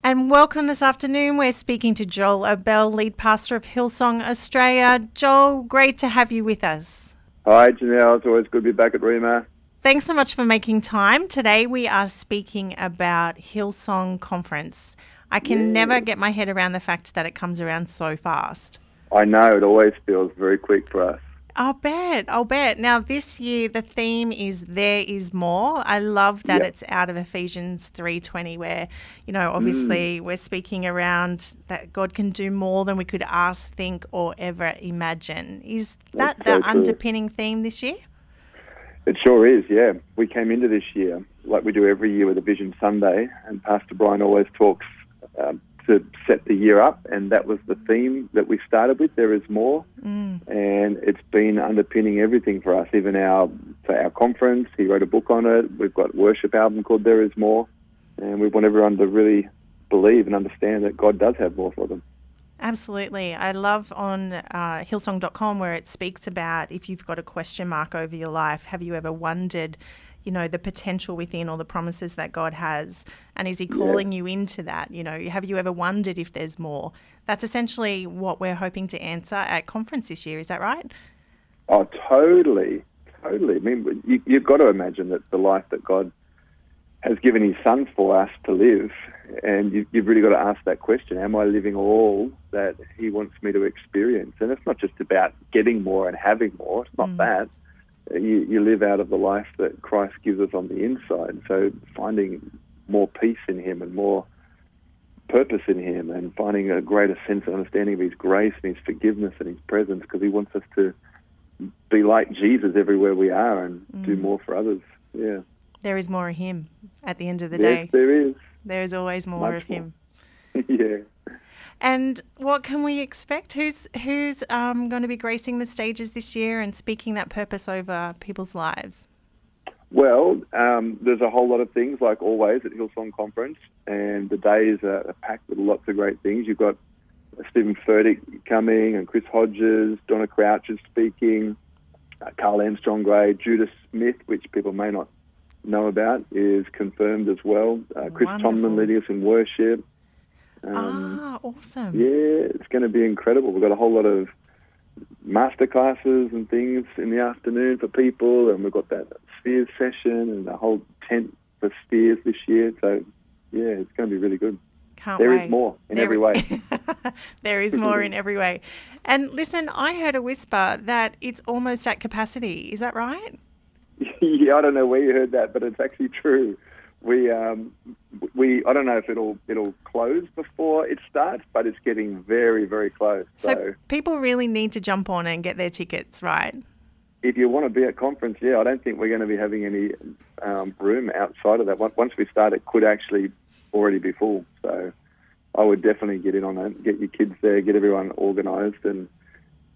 And welcome this afternoon. We're speaking to Joel Abel, lead pastor of Hillsong Australia. Joel, great to have you with us. Hi, Janelle. It's always good to be back at Rhema. Thanks so much for making time. Today we are speaking about Hillsong Conference. I can never get my head around the fact that it comes around so fast. I know, it always feels very quick for us. I'll bet. Now, this year, the theme is There Is More. I love that It's out of Ephesians 3:20, where, obviously we're speaking around that God can do more than we could ask, think, or ever imagine. Is that the underpinning theme this year? It sure is, yeah. We came into this year, like we do every year with a Vision Sunday, and Pastor Brian always talks to set the year up, and that was the theme that we started with, There Is More, and it's been underpinning everything for us, even for our conference. He wrote a book on it. We've got a worship album called There Is More, and we want everyone to really believe and understand that God does have more for them. Absolutely. I love on Hillsong.com where it speaks about if you've got a question mark over your life, have you ever wondered the potential within or the promises that God has, and is he calling you into that? Have you ever wondered if there's more? That's essentially what we're hoping to answer at conference this year. Is that right? Oh, totally. I mean, you've got to imagine that the life that God has given his son for us to live, and you've really got to ask that question, am I living all that he wants me to experience? And it's not just about getting more and having more. It's not that. You live out of the life that Christ gives us on the inside. So finding more peace in him and more purpose in him, and finding a greater sense of understanding of his grace and his forgiveness and his presence, because he wants us to be like Jesus everywhere we are and do more for others. Yeah. There is more of him at the end of the day. Yes, there is. There is always more of him. Yeah. And what can we expect? Who's going to be gracing the stages this year and speaking that purpose over people's lives? Well, there's a whole lot of things, like always at Hillsong Conference, and the days are packed with lots of great things. You've got Stephen Furtick coming, and Chris Hodges, Donna Crouch is speaking, Carl Armstrong-Gray, Judah Smith, which people may not know about, is confirmed as well. Chris Tomlin leading us in worship. Awesome. Yeah, it's going to be incredible. We've got a whole lot of masterclasses and things in the afternoon for people, and we've got that Spheres session and a whole tent for Spheres this year. So, yeah, it's going to be really good. There is more in every way. There is more in every way. And listen, I heard a whisper that it's almost at capacity. Is that right? Yeah, I don't know where you heard that, but it's actually true. We I don't know if it'll close before it starts, but it's getting very, very close. So people really need to jump on and get their tickets, right? If you want to be at conference, yeah, I don't think we're going to be having any room outside of that. Once we start, it could actually already be full. So I would definitely get in on that, get your kids there, get everyone organised, and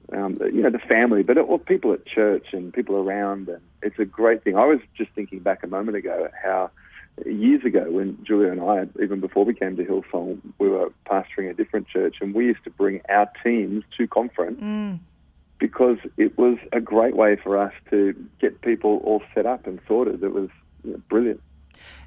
the family, but people at church and people around, and it's a great thing. I was just thinking back a moment ago how years ago when Julia and I, even before we came to Hillsong, we were pastoring a different church, and we used to bring our teams to conference because it was a great way for us to get people all set up and sorted. It was brilliant.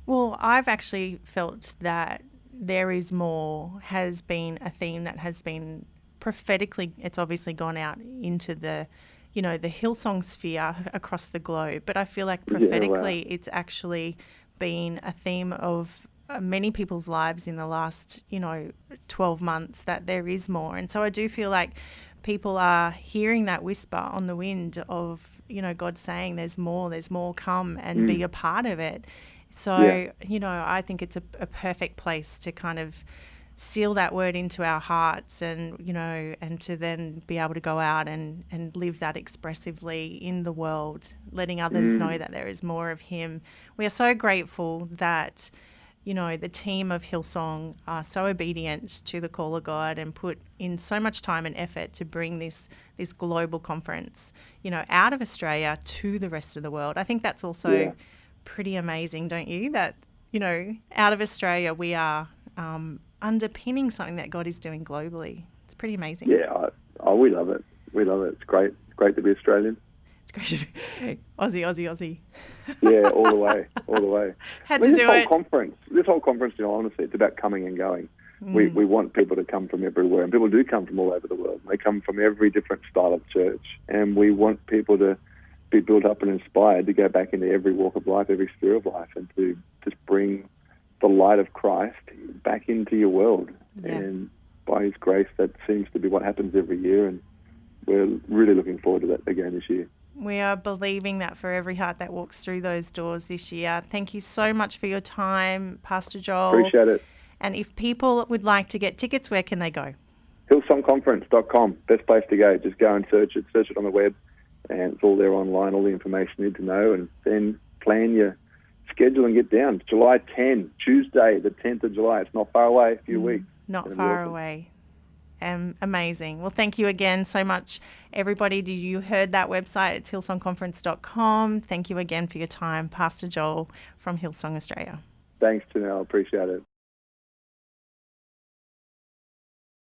Well, I've actually felt that There Is More has been a theme that has been prophetically, it's obviously gone out into the Hillsong sphere across the globe, but I feel like prophetically it's actually been a theme of many people's lives in the last 12 months, that there is more. And so I do feel like people are hearing that whisper on the wind of God saying there's more come, and be a part of it. So I think it's a perfect place to kind of seal that word into our hearts, and and to then be able to go out and live that expressively in the world, letting others know that there is more of him. We are so grateful that the team of Hillsong are so obedient to the call of God and put in so much time and effort to bring this global conference out of Australia to the rest of the world. I think that's also pretty amazing, don't you, that out of Australia we are underpinning something that God is doing globally. It's pretty amazing. Yeah, we love it. We love it. It's great. It's great to be Australian. Aussie. Yeah, all the way, all the way. Had to do it. This whole conference, in all honesty, it's about coming and going. Mm. We want people to come from everywhere, and people do come from all over the world. They come from every different style of church, and we want people to be built up and inspired to go back into every walk of life, every sphere of life, and to just bring the light of Christ back into your world. Yeah. And by His grace, that seems to be what happens every year, and we're really looking forward to that again this year. We are believing that for every heart that walks through those doors this year. Thank you so much for your time, Pastor Joel. Appreciate it. And if people would like to get tickets, where can they go? Hillsongconference.com, best place to go. Just go and search it on the web, and it's all there online, all the information you need to know, and then plan your schedule and get down. July 10, Tuesday, the 10th of July. It's not far away, a few weeks. Not far away. Amazing. Well, thank you again so much, everybody. You heard that website. It's hillsongconference.com. Thank you again for your time, Pastor Joel from Hillsong Australia. Thanks, Janelle. Appreciate it.